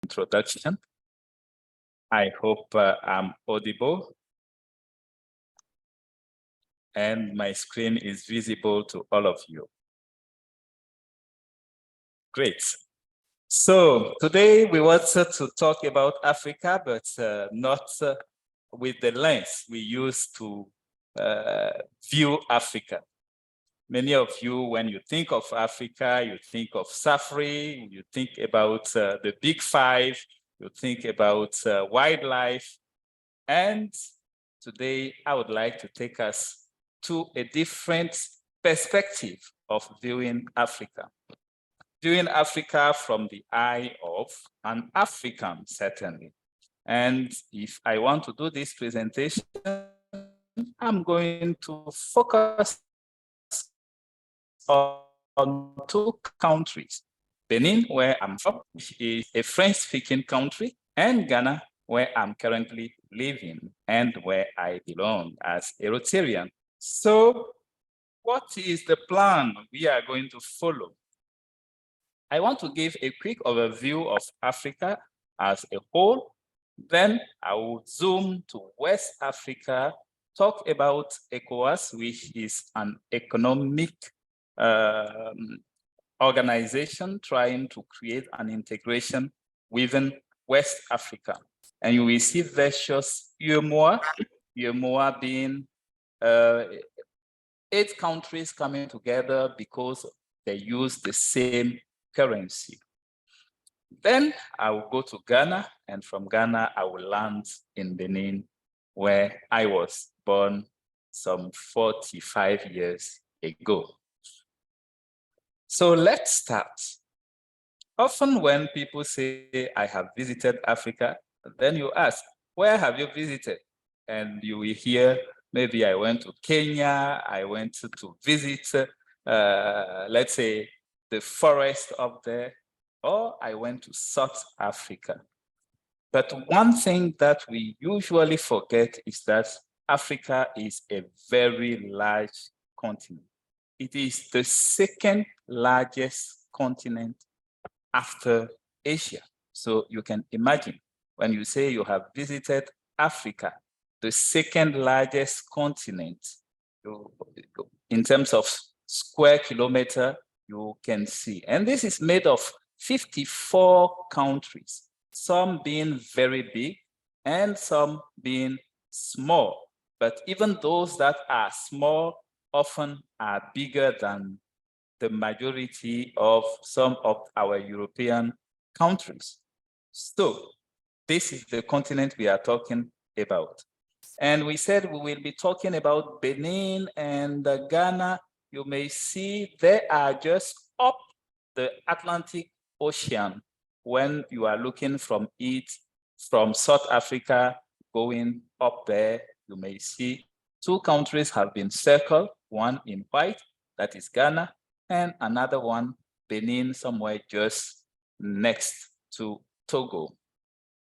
introduction. I hope I'm audible and my screen is visible to all of you. Great. So today we wanted to talk about Africa, but not with the lens we use to view Africa. Many of you, when you think of Africa, you think of safari, you think about the big five, you think about wildlife. And today I would like to take us to a different perspective of viewing Africa. Viewing Africa from the eye of an African, certainly. And if I want to do this presentation, I'm going to focus on two countries, Benin, where I'm from, which is a French-speaking country, and Ghana, where I'm currently living and where I belong as a Rotarian. So what is the plan we are going to follow? I want to give a quick overview of Africa as a whole. Then I will zoom to West Africa, talk about ECOWAS, which is an economic organization trying to create an integration within West Africa. And you will see various UEMOA being 8 countries coming together because they use the same currency. Then I will go to Ghana, and from Ghana, I will land in Benin, where I was born some 45 years ago. So let's start. Often when people say, I have visited Africa, then you ask, where have you visited? And you will hear, maybe I went to Kenya, I went to visit, let's say, the forest up there, or I went to South Africa. But one thing that we usually forget is that Africa is a very large continent. It is the second largest continent after Asia. So you can imagine when you say you have visited Africa, the second largest continent, in terms of square kilometer, you can see. And this is made of 54 countries, some being very big and some being small. But even those that are small often are bigger than the majority of some of our European countries. So this is the continent we are talking about. And we said we will be talking about Benin and Ghana. You may see they are just up the Atlantic Ocean when you are looking from it, from South Africa going up there. You may see 2 countries have been circled, one in white, that is Ghana, and another one, Benin, somewhere just next to Togo.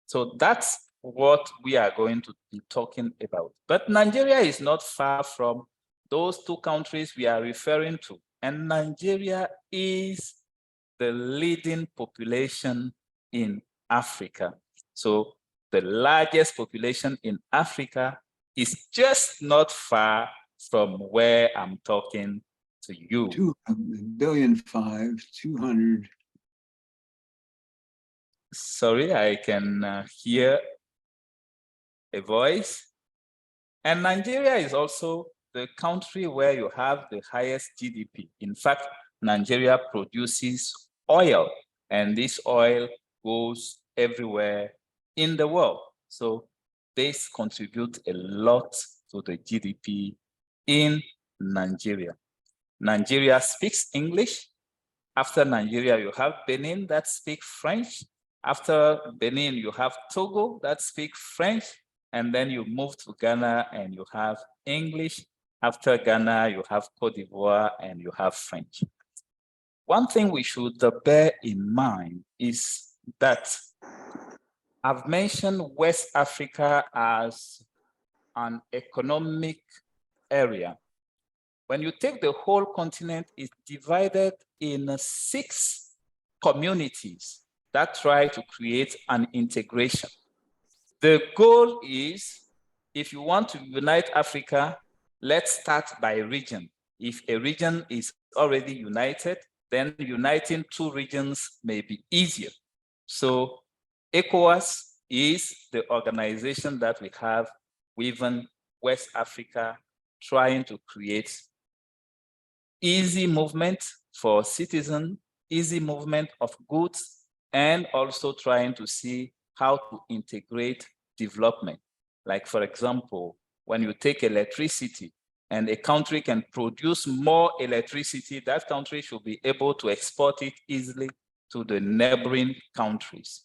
So that's what we are going to be talking about. But Nigeria is not far from those 2 countries we are referring to. And Nigeria is the leading population in Africa. So the largest population in Africa is just not far from where I'm talking to you. 200 billion 200. Sorry, I can hear a voice. And Nigeria is also the country where you have the highest GDP. In fact, Nigeria produces oil, and this oil goes everywhere in the world. So this contributes a lot to the GDP in Nigeria. Nigeria speaks English. After Nigeria, you have Benin that speaks French. After Benin, you have Togo that speaks French. And then you move to Ghana and you have English. After Ghana, you have Cote d'Ivoire and you have French. One thing we should bear in mind is that I've mentioned West Africa as an economic area. When you take the whole continent, it's divided in 6 communities that try to create an integration. The goal is, if you want to unite Africa, let's start by region. If a region is already united, then uniting two regions may be easier. So ECOWAS is the organization that we have within West Africa, trying to create easy movement for citizens, easy movement of goods, and also trying to see how to integrate development. Like, for example, when you take electricity and a country can produce more electricity, that country should be able to export it easily to the neighboring countries.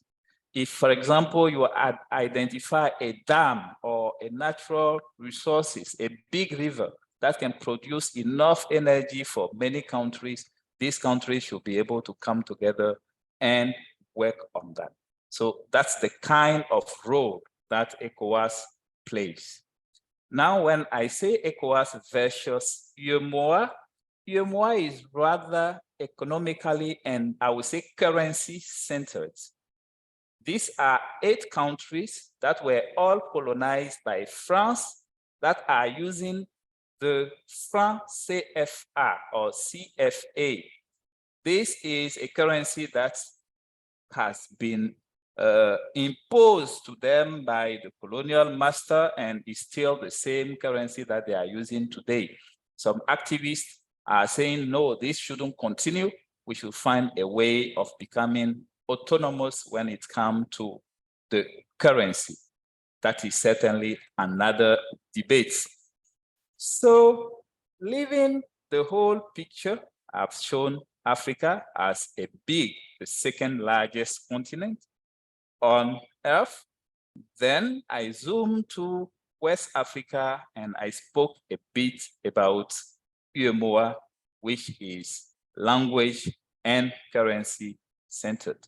If, for example, you identify a dam or a natural resources, a big river that can produce enough energy for many countries, these countries should be able to come together and work on that. So that's the kind of role that ECOWAS plays. Now, when I say ECOWAS versus UEMOA, UEMOA is rather economically and I would say currency centered. These are 8 countries that were all colonized by France that are using the franc CFA or CFA. This is a currency that has been imposed to them by the colonial master and is still the same currency that they are using today. Some activists are saying, no, this shouldn't continue. We should find a way of becoming autonomous when it comes to the currency. That is certainly another debate. So, leaving the whole picture, I've shown Africa as the second largest continent on Earth. Then I zoomed to West Africa and I spoke a bit about UEMOA, which is language and currency centered.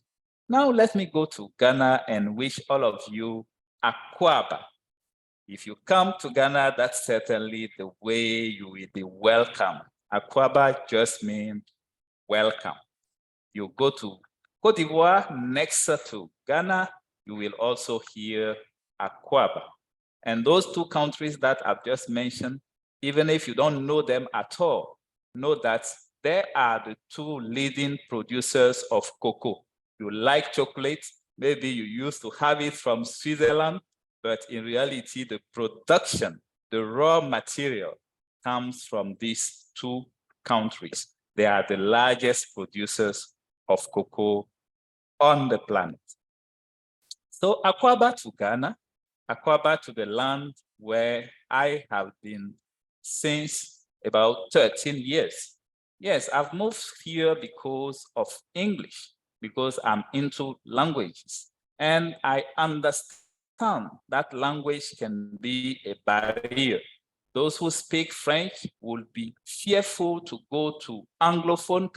Now let me go to Ghana and wish all of you Akwaba. If you come to Ghana, that's certainly the way you will be welcome. Akwaba just means welcome. You go to Cote d'Ivoire, next to Ghana, you will also hear Akwaba. And those 2 countries that I've just mentioned, even if you don't know them at all, know that they are the 2 leading producers of cocoa. You like chocolate, maybe you used to have it from Switzerland, but in reality, the production, the raw material comes from these 2 countries. They are the largest producers of cocoa on the planet. So Akwaba to Ghana, Akwaba to the land where I have been since about 13 years. Yes, I've moved here because of English, because I'm into languages. And I understand that language can be a barrier. Those who speak French will be fearful to go to Anglophone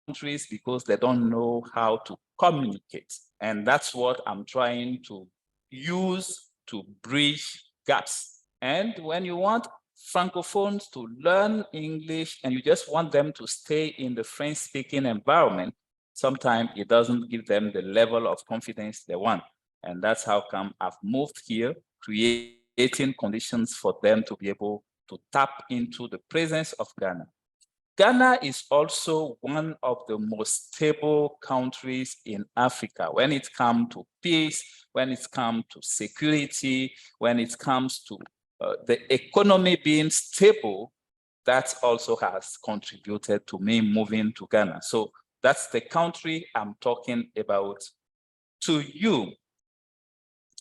countries because they don't know how to communicate. And that's what I'm trying to use to bridge gaps. And when you want Francophones to learn English and you just want them to stay in the French-speaking environment, sometimes it doesn't give them the level of confidence they want. And that's how come I've moved here, creating conditions for them to be able to tap into the presence of Ghana. Ghana is also one of the most stable countries in Africa when it comes to peace, when it comes to security, when it comes to the economy being stable. That also has contributed to me moving to Ghana. So that's the country I'm talking about to you.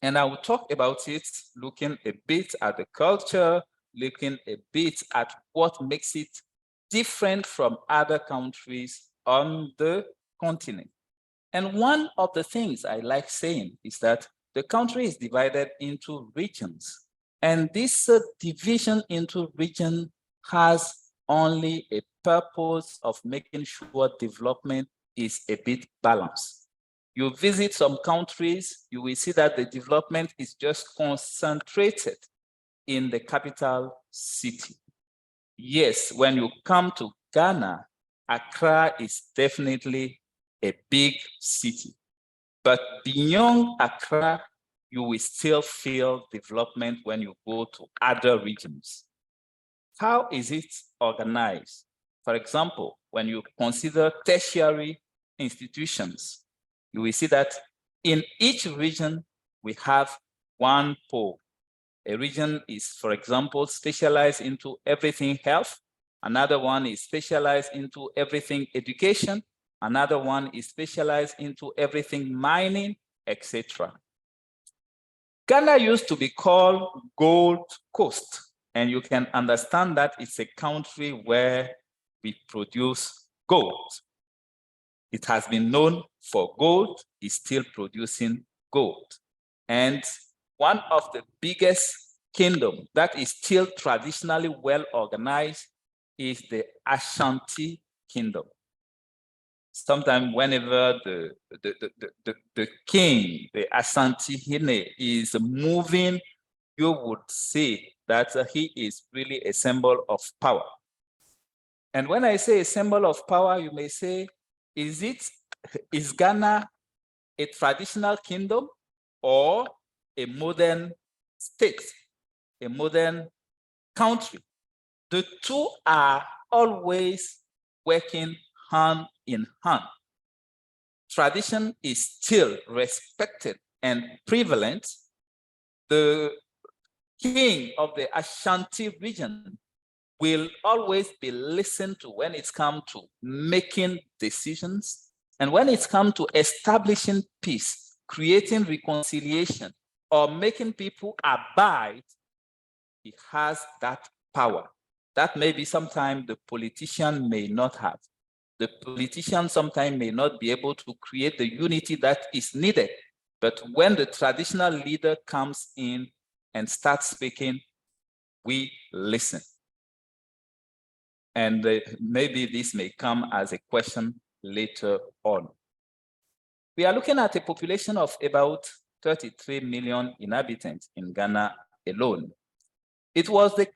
And I will talk about it looking a bit at the culture, looking a bit at what makes it different from other countries on the continent. And one of the things I like saying is that the country is divided into regions. And this division into regions has only a purpose of making sure development is a bit balanced. You visit some countries, you will see that the development is just concentrated in the capital city. Yes, when you come to Ghana, Accra is definitely a big city. But beyond Accra, you will still feel development when you go to other regions. How is it organized? For example, when you consider tertiary institutions, you will see that in each region, we have one pole. A region is, for example, specialized into everything health. Another one is specialized into everything education. Another one is specialized into everything mining, etc. Ghana used to be called Gold Coast, and you can understand that it's a country where we produce gold. It has been known for gold, it's still producing gold. And one of the biggest kingdoms that is still traditionally well organized is the Ashanti Kingdom. Sometimes whenever the king, the Ashanti Hine, is moving, you would say that he is really a symbol of power. And when I say a symbol of power, you may say, is Ghana a traditional kingdom or a modern state, a modern country? The two are always working hand in hand. Tradition is still respected and prevalent. The king of the Ashanti region will always be listened to when it's come to making decisions. And when it's come to establishing peace, creating reconciliation, or making people abide, he has that power. That maybe sometimes the politician may not have. The politician sometimes may not be able to create the unity that is needed. But when the traditional leader comes in and starts speaking, we listen. And maybe this may come as a question later on. We are looking at a population of about 33 million inhabitants in Ghana alone. It was the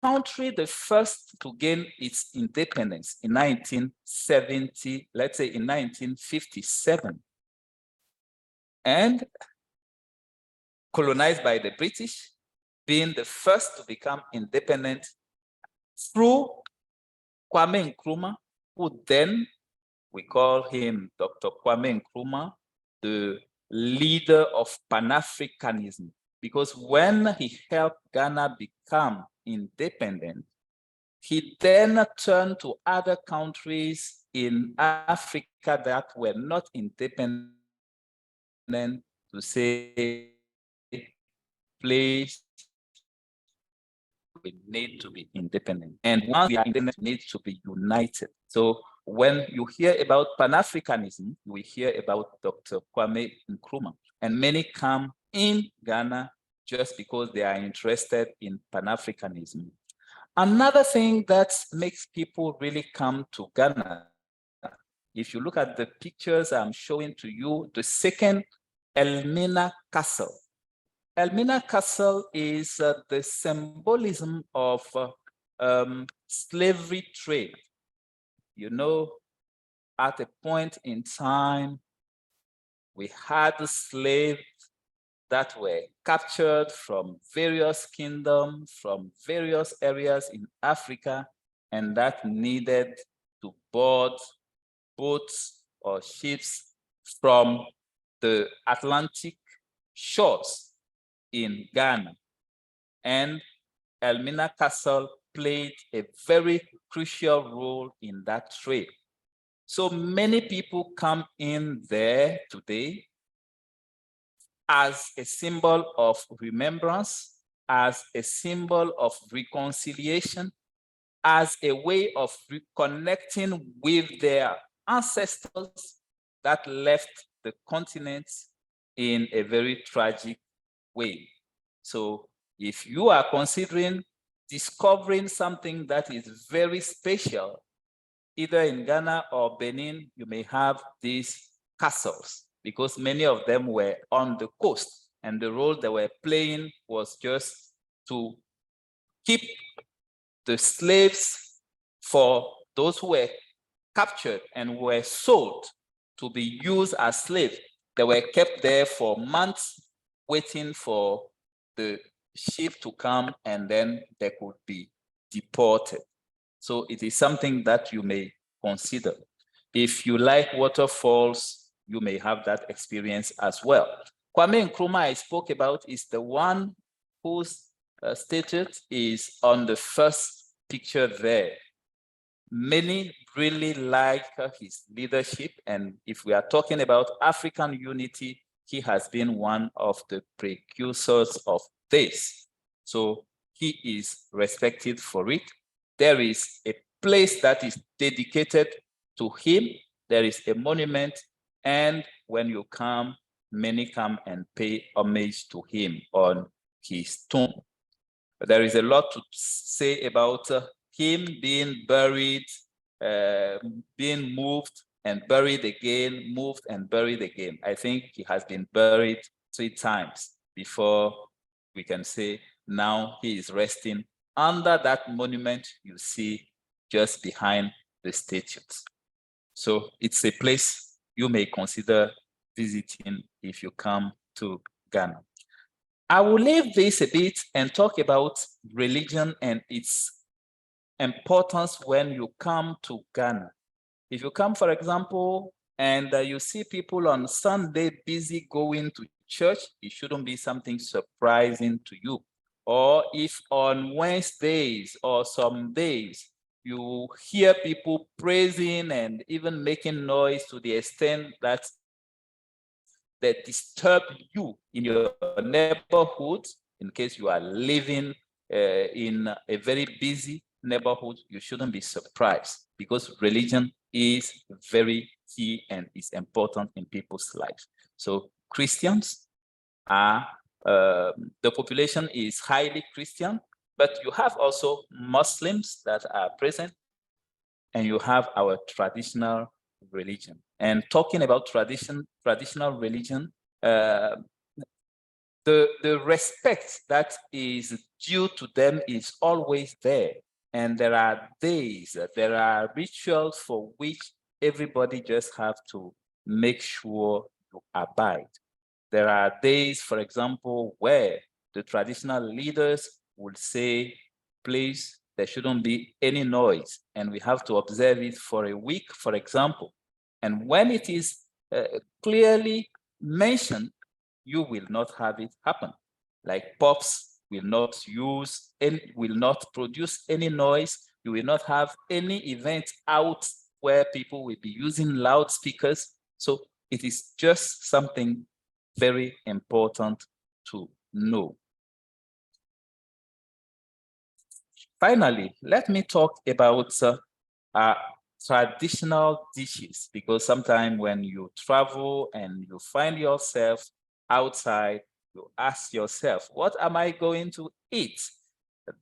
country the first to gain its independence in 1970, let's say in 1957, and colonized by the British, being the first to become independent through Kwame Nkrumah, who then, we call him Dr. Kwame Nkrumah, the leader of Pan-Africanism, because when he helped Ghana become independent, he then turned to other countries in Africa that were not independent to say, please, we need to be independent. And once we are independent, we need to be united. So when you hear about Pan-Africanism, we hear about Dr. Kwame Nkrumah. And many come in Ghana just because they are interested in Pan-Africanism. Another thing that makes people really come to Ghana, if you look at the pictures I'm showing to you, the second Elmina Castle. Elmina Castle is the symbolism of slavery trade. You know, at a point in time, we had slaves that were captured from various kingdoms, from various areas in Africa, and that needed to board boats or ships from the Atlantic shores in Ghana. And Elmina Castle played a very crucial role in that trade. So many people come in there today as a symbol of remembrance, as a symbol of reconciliation, as a way of reconnecting with their ancestors that left the continent in a very tragic way. So if you are considering discovering something that is very special, either in Ghana or Benin, you may have these castles, because many of them were on the coast, and the role they were playing was just to keep the slaves for those who were captured and were sold to be used as slaves. They were kept there for months, waiting for the ship to come, and then they could be deported. So it is something that you may consider. If you like waterfalls, you may have that experience as well. Kwame Nkrumah I spoke about is the one whose statue is on the first picture there. Many really like his leadership, and if we are talking about African unity, he has been one of the precursors of this. So he is respected for it. There is a place that is dedicated to him. There is a monument, and when you come, many come and pay homage to him on his tomb. There is a lot to say about him being buried, being moved and buried again, moved and buried again. I think he has been buried 3 times before we can say now he is resting under that monument you see just behind the statues. So it's a place you may consider visiting if you come to Ghana. I will leave this a bit and talk about religion and its importance when you come to Ghana. If you come, for example, and you see people on Sunday busy going to church, it shouldn't be something surprising to you. Or if on Wednesdays or some days, you hear people praising and even making noise to the extent that they disturb you in your neighborhood, in case you are living in a very busy neighborhood, you shouldn't be surprised, because religion is very key and is important in people's lives. So Christians are, the population is highly Christian, but you have also Muslims that are present, and you have our traditional religion. And talking about traditional religion, the respect that is due to them is always there. And there are days, there are rituals for which everybody just have to make sure to abide. There are days, for example, where the traditional leaders will say, please, there shouldn't be any noise, and we have to observe it for a week, for example. And when it is clearly mentioned, you will not have it happen. Like pops will not produce any noise. You will not have any event out where people will be using loudspeakers. So it is just something very important to know. Finally, let me talk about traditional dishes, because sometimes when you travel and you find yourself outside, you ask yourself, what am I going to eat?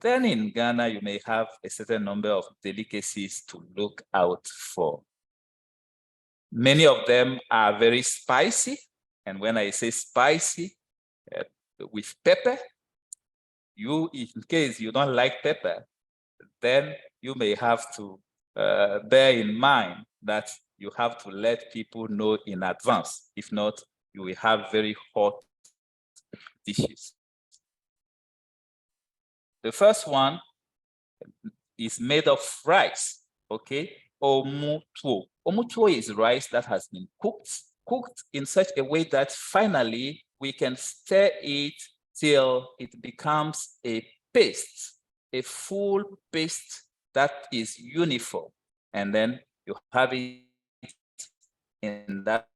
Then in Ghana, you may have a certain number of delicacies to look out for. Many of them are very spicy. And when I say spicy, with pepper, in case you don't like pepper, then you may have to bear in mind that you have to let people know in advance. If not, you will have very hot dishes. The first one is made of rice, okay? Omutuo. Omutuo is rice that has been cooked in such a way that finally we can stir it till it becomes a paste, a full paste that is uniform. And then you have it in that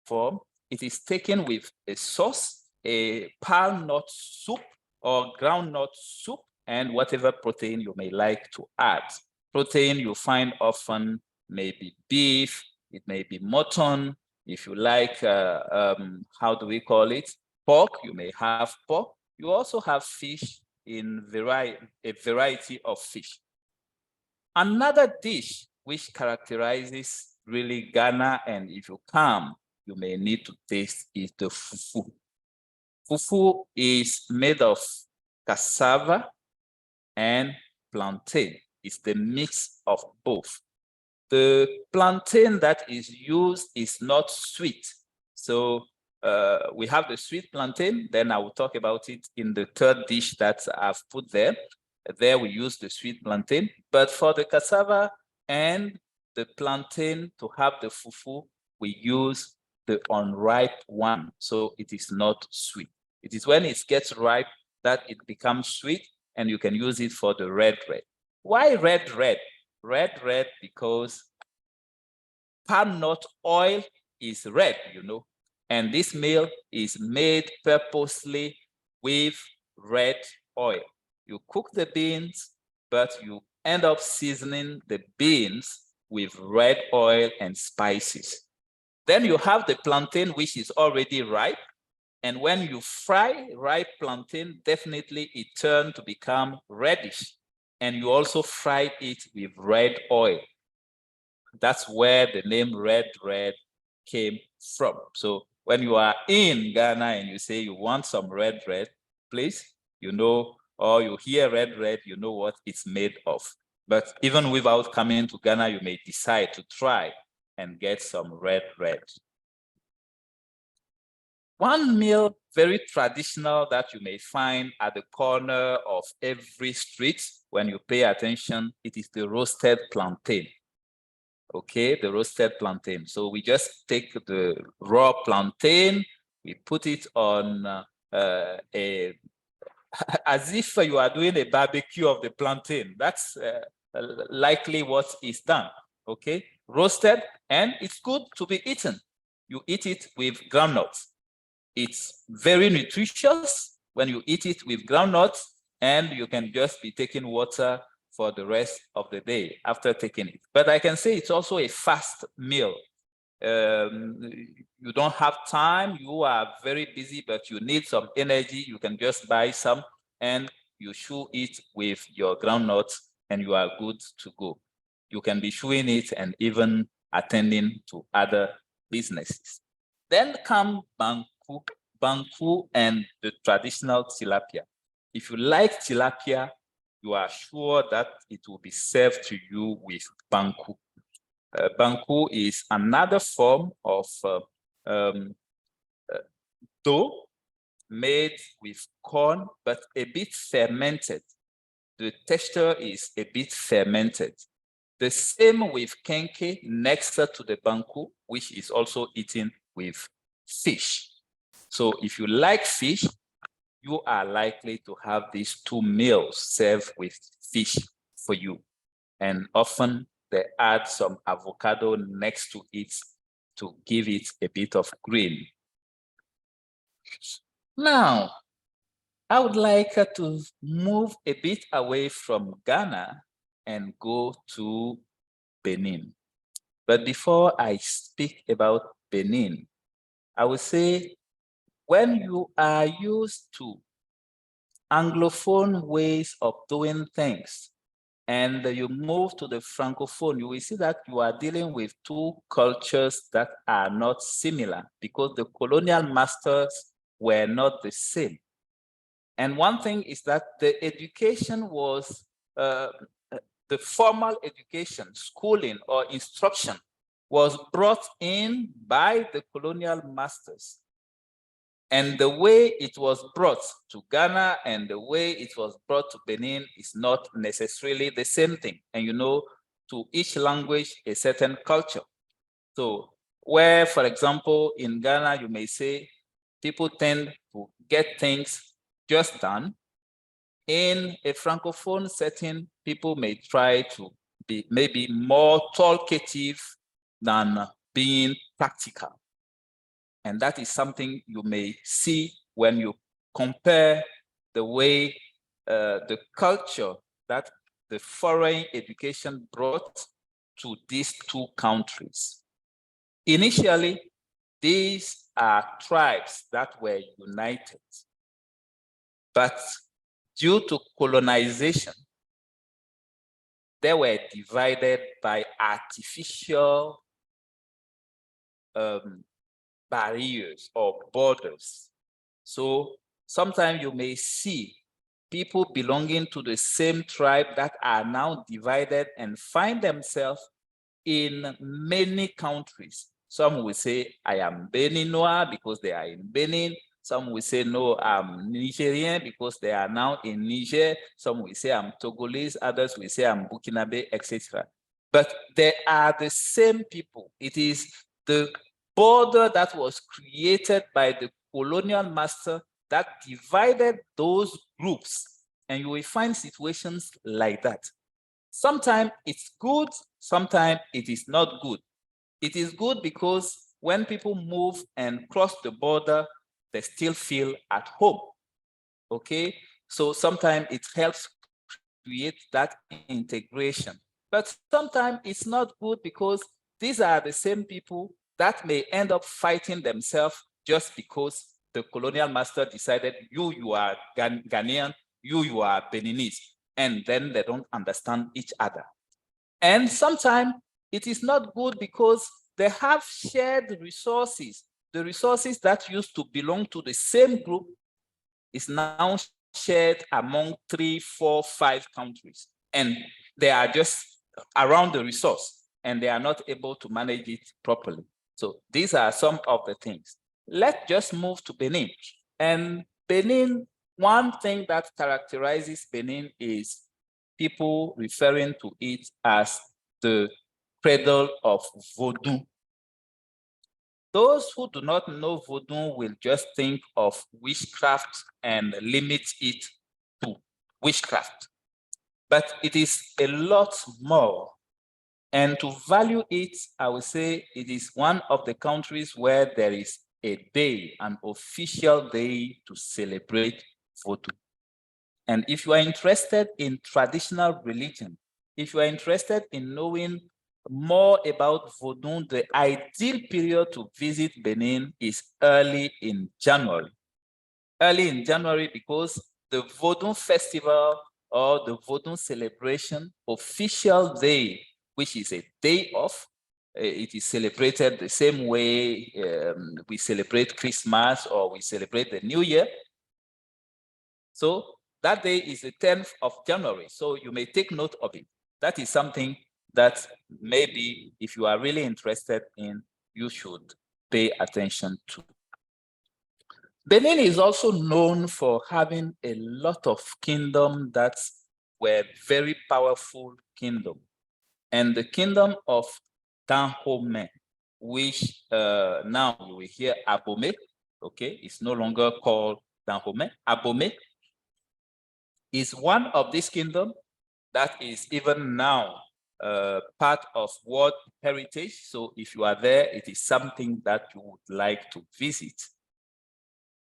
form. It is taken with a sauce, a palm nut soup or groundnut soup, and whatever protein you may like to add. Protein you find often may be beef, it may be mutton. If you like, how do we call it? Pork, you may have pork. You also have fish in a variety of fish. Another dish which characterizes really Ghana, and if you come, you may need to taste, is the fufu. Fufu is made of cassava and plantain. It's the mix of both. the plantain that is used is not sweet. So we have the sweet plantain, then I will talk about it in the third dish that I've put there. There we use the sweet plantain, but for the cassava and the plantain to have the fufu, we use the unripe one, so it is not sweet. It is when it gets ripe that it becomes sweet, and you can use it for the red. Why red? Red because palm nut oil is red, and this meal is made purposely with red oil. You cook the beans, but you end up seasoning the beans with red oil and spices. Then you have the plantain, which is already ripe. And when you fry ripe plantain, definitely it turns to become reddish. And you also fry it with red oil. That's where the name red came from. So when you are in Ghana and you say you want some red, please, or you hear red, you know what it's made of. But even without coming to Ghana, you may decide to try and get some red. One meal, very traditional, that you may find at the corner of every street when you pay attention, it is the roasted plantain. Okay, the roasted plantain. So we just take the raw plantain, we put it on as if you are doing a barbecue of the plantain. That's likely what is done. Okay, roasted, and it's good to be eaten. You eat it with groundnuts. It's very nutritious when you eat it with groundnuts, and you can just be taking water for the rest of the day after taking it. But I can say it's also a fast meal. You don't have time, you are very busy, but you need some energy. You can just buy some and you chew it with your groundnuts and you are good to go. You can be chewing it and even attending to other businesses. Then come banku and the traditional tilapia. If you like tilapia, you are sure that it will be served to you with banku. Banku is another form of dough made with corn, but a bit fermented. The texture is a bit fermented. The same with kenke next to the banku, which is also eaten with fish. So if you like fish, you are likely to have these two meals served with fish for you. And often they add some avocado next to it to give it a bit of green. Now, I would like to move a bit away from Ghana and go to Benin. But before I speak about Benin, I would say when you are used to Anglophone ways of doing things and you move to the Francophone, you will see that you are dealing with two cultures that are not similar because the colonial masters were not the same. And one thing is that the education was, the formal education, schooling or instruction was brought in by the colonial masters. And the way it was brought to Ghana and the way it was brought to Benin is not necessarily the same thing. And to each language, a certain culture. So where, for example, in Ghana, you may say people tend to get things just done. In a Francophone setting, people may try to be maybe more talkative than being practical. And that is something you may see when you compare the way the culture that the foreign education brought to these two countries. Initially, these are tribes that were united, but due to colonization, they were divided by artificial barriers or borders. So sometimes you may see people belonging to the same tribe that are now divided and find themselves in many countries. Some will say, I am Beninois because they are in Benin. Some will say, no, I'm Nigerian because they are now in Niger. Some will say I'm Togolese. Others will say I'm Burkinabe, etc. But they are the same people. It is the border that was created by the colonial master that divided those groups. And you will find situations like that. Sometimes it's good, sometimes it is not good. It is good because when people move and cross the border, they still feel at home. Okay, so sometimes it helps create that integration. But sometimes it's not good because these are the same people that may end up fighting themselves just because the colonial master decided you are Ghanaian, you are Beninese, and then they don't understand each other. And sometimes it is not good because they have shared resources. The resources that used to belong to the same group is now shared among 3, 4, 5 countries. And they are just around the resource and they are not able to manage it properly. So these are some of the things. Let's just move to Benin. And Benin, one thing that characterizes Benin is people referring to it as the cradle of Vodou. Those who do not know Vodou will just think of witchcraft and limit it to witchcraft. But it is a lot more. And to value it, I would say it is one of the countries where there is a day, an official day to celebrate Vodou. And if you are interested in traditional religion, if you are interested in knowing more about Vodou, the ideal period to visit Benin is early in January. Early in January because the Vodou festival or the Vodou celebration official day, which is a day off, it is celebrated the same way we celebrate Christmas or we celebrate the New Year. So that day is the 10th of January. So you may take note of it. That is something that maybe if you are really interested in, you should pay attention to. Benin is also known for having a lot of kingdoms that were very powerful kingdoms. And the kingdom of Dahomey, which now you will hear Abomey, okay, it's no longer called Dahomey. Abomey is one of these kingdoms that is even now part of World Heritage. So if you are there, it is something that you would like to visit.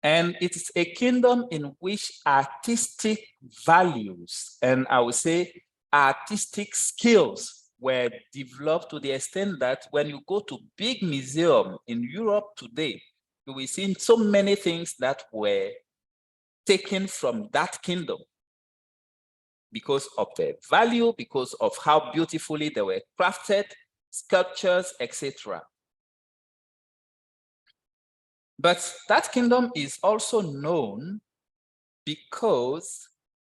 And it is a kingdom in which artistic values, and I would say artistic skills, were developed to the extent that when you go to big museums in Europe today, you will see so many things that were taken from that kingdom because of their value, because of how beautifully they were crafted, sculptures, etc. But that kingdom is also known because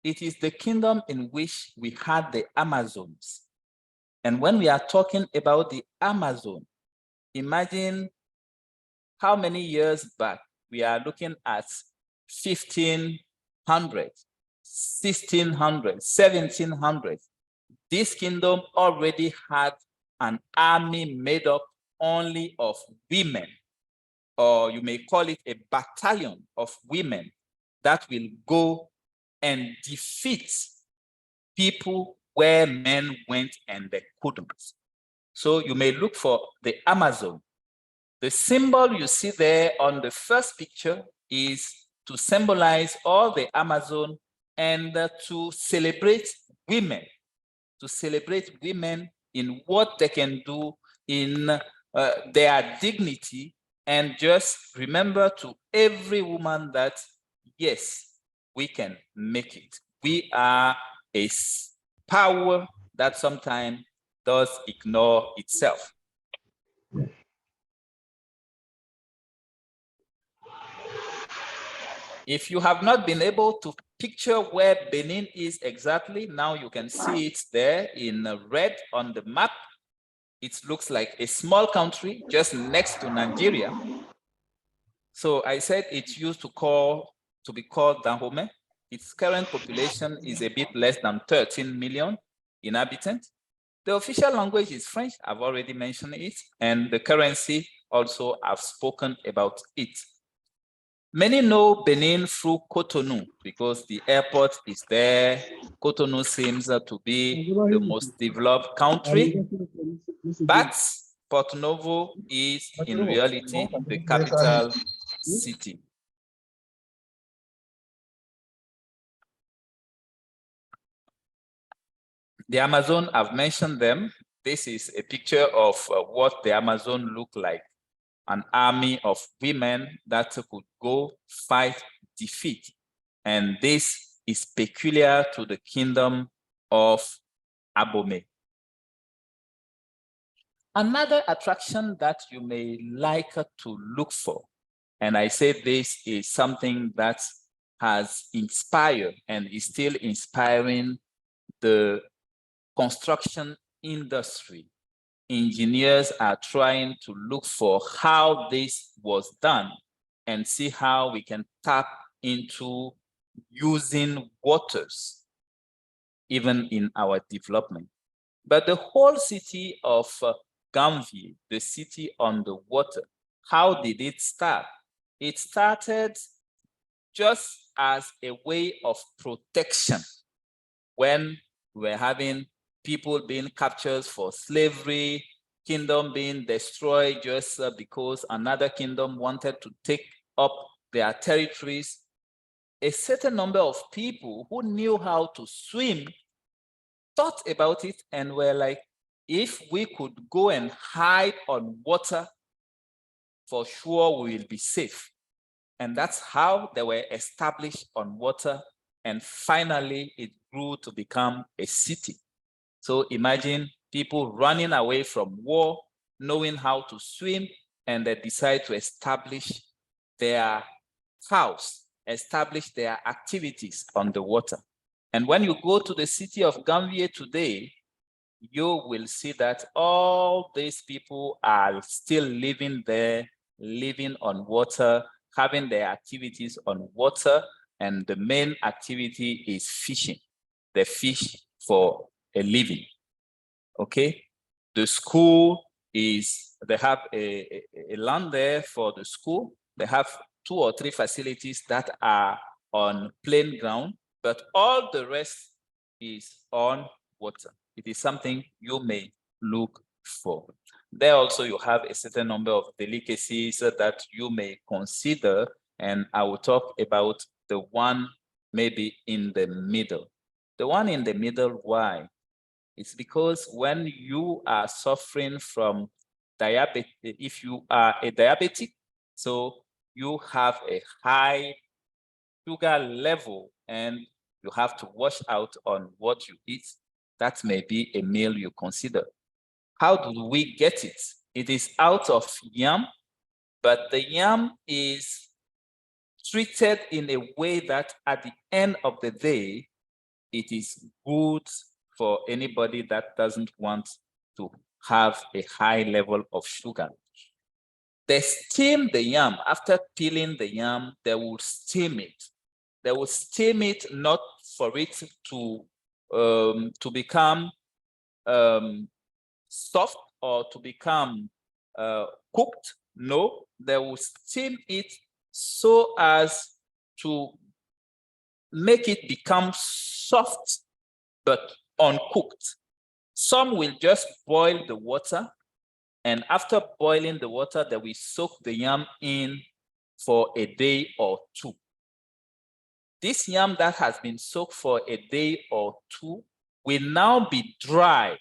it is the kingdom in which we had the Amazons. And when we are talking about the Amazon, imagine how many years back we are looking at 1500, 1600, 1700. This kingdom already had an army made up only of women, or you may call it a battalion of women that will go and defeat people where men went and they couldn't. So you may look for the Amazon. The symbol you see there on the first picture is to symbolize all the Amazon and to celebrate women in what they can do in their dignity, and just remember to every woman that, yes, we can make it. We are a power that sometimes does ignore itself. If you have not been able to picture where Benin is exactly, now you can see it there in red on the map. it looks like a small country just next to Nigeria. So I said it used to be called Dahomey. Its current population is a bit less than 13 million inhabitants. The official language is French, I've already mentioned it, and the currency also I've spoken about it. Many know Benin through Cotonou because the airport is there. Cotonou seems to be the most developed country, but Porto Novo is in reality the capital city. The Amazon, I've mentioned them. This is a picture of what the Amazon look like. An army of women that could go fight defeat. And this is peculiar to the kingdom of Abomey. Another attraction that you may like to look for, and I say this is something that has inspired and is still inspiring the construction industry. Engineers are trying to look for how this was done and see how we can tap into using waters even in our development. But the whole city of Gamvie, the city on the water, how did it start? It started just as a way of protection when we were having people being captured for slavery, kingdom being destroyed just because another kingdom wanted to take up their territories. A certain number of people who knew how to swim thought about it and were like, if we could go and hide on water, for sure we will be safe. And that's how they were established on water. And finally, it grew to become a city. So imagine people running away from war, knowing how to swim, and they decide to establish their house, establish their activities on the water. And when you go to the city of Gamvie today, you will see that all these people are still living there, living on water, having their activities on water, and the main activity is fishing. They fish for a living, okay? The school is, they have a land there for the school. They have 2 or 3 facilities that are on plain ground, but all the rest is on water. It is something you may look for. There also you have a certain number of delicacies that you may consider, and I will talk about the one maybe in the middle. The one in the middle, why? It's because when you are suffering from diabetes, if you are a diabetic, so you have a high sugar level and you have to wash out on what you eat, that may be a meal you consider. How do we get it? It is out of yam, but the yam is treated in a way that at the end of the day, it is good for anybody that doesn't want to have a high level of sugar. They steam the yam. After peeling the yam, they will steam it. They will steam it not for it to become soft or to become cooked. No, they will steam it so as to make it become soft but uncooked. Some will just boil the water, and after boiling the water, they will soak the yam in for a day or 2. This yam that has been soaked for a day or 2 will now be dry.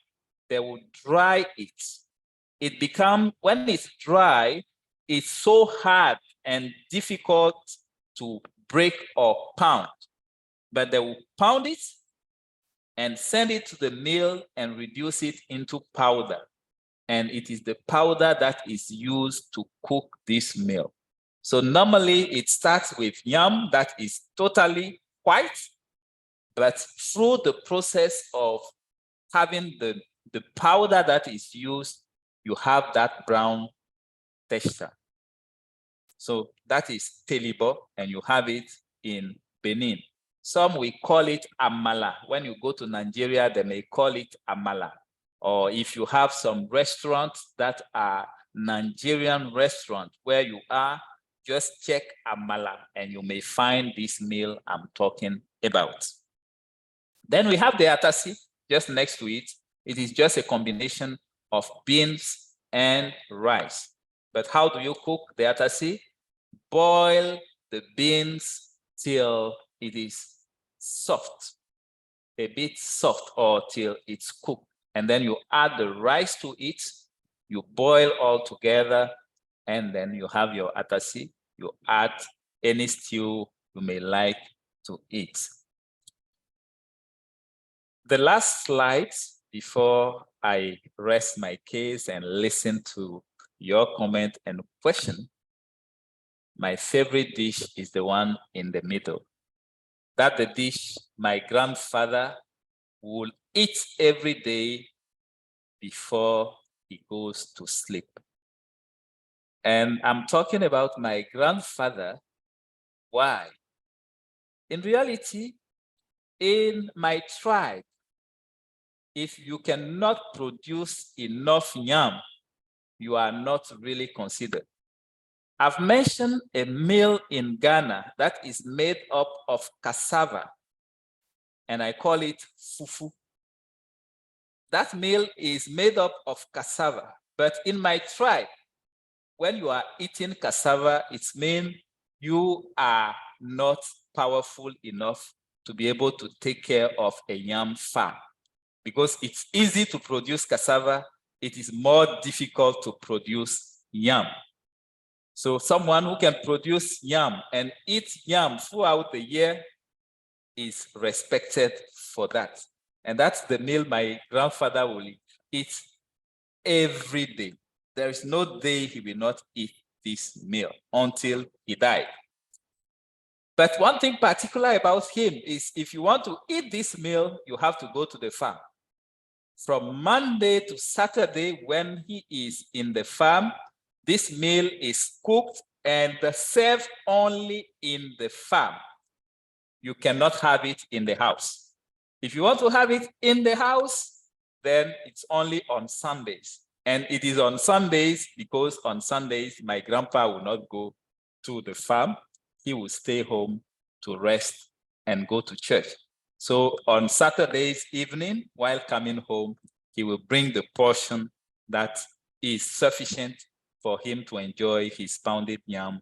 They will dry it. It becomes, when it's dry, it's so hard and difficult to break or pound. But they will pound it and send it to the mill and reduce it into powder. And it is the powder that is used to cook this meal. So normally it starts with yam that is totally white, but through the process of having the powder that is used, you have that brown texture. So that is telibo, and you have it in Benin. Some we call it amala. When you go to Nigeria, they may call it amala. Or if you have some restaurants that are Nigerian restaurants where you are, just check amala and you may find this meal I'm talking about. Then we have the atasi just next to it. It is just a combination of beans and rice. But how do you cook the atasi? Boil the beans till it is soft, a bit soft, or till it's cooked. And then you add the rice to it, you boil all together, and then you have your atasi. You add any stew you may like to eat. The last slide before I rest my case and listen to your comment and question, my favorite dish is the one in the middle. That's the dish my grandfather will eat every day before he goes to sleep. And I'm talking about my grandfather. Why? In reality, in my tribe, if you cannot produce enough yam, you are not really considered. I've mentioned a meal in Ghana that is made up of cassava, and I call it fufu. That meal is made up of cassava, but in my tribe, when you are eating cassava, it means you are not powerful enough to be able to take care of a yam farm. Because it's easy to produce cassava, it is more difficult to produce yam. So someone who can produce yam and eat yam throughout the year is respected for that. And that's the meal my grandfather will eat every day. There is no day he will not eat this meal until he died. But one thing particular about him is if you want to eat this meal, you have to go to the farm. From Monday to Saturday, when he is in the farm, this meal is cooked and served only in the farm. You cannot have it in the house. If you want to have it in the house, then it's only on Sundays. And it is on Sundays because on Sundays, my grandpa will not go to the farm. He will stay home to rest and go to church. So on Saturdays evening, while coming home, he will bring the portion that is sufficient for him to enjoy his pounded yam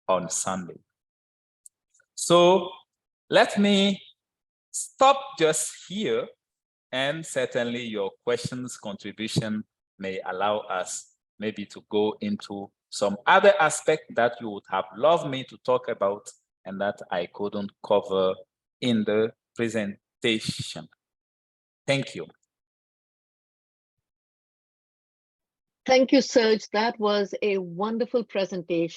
on Sunday. So let me stop just here, and certainly your questions, contribution may allow us maybe to go into some other aspect that you would have loved me to talk about and that I couldn't cover in the presentation. Thank you. Thank you, Serge. That was a wonderful presentation.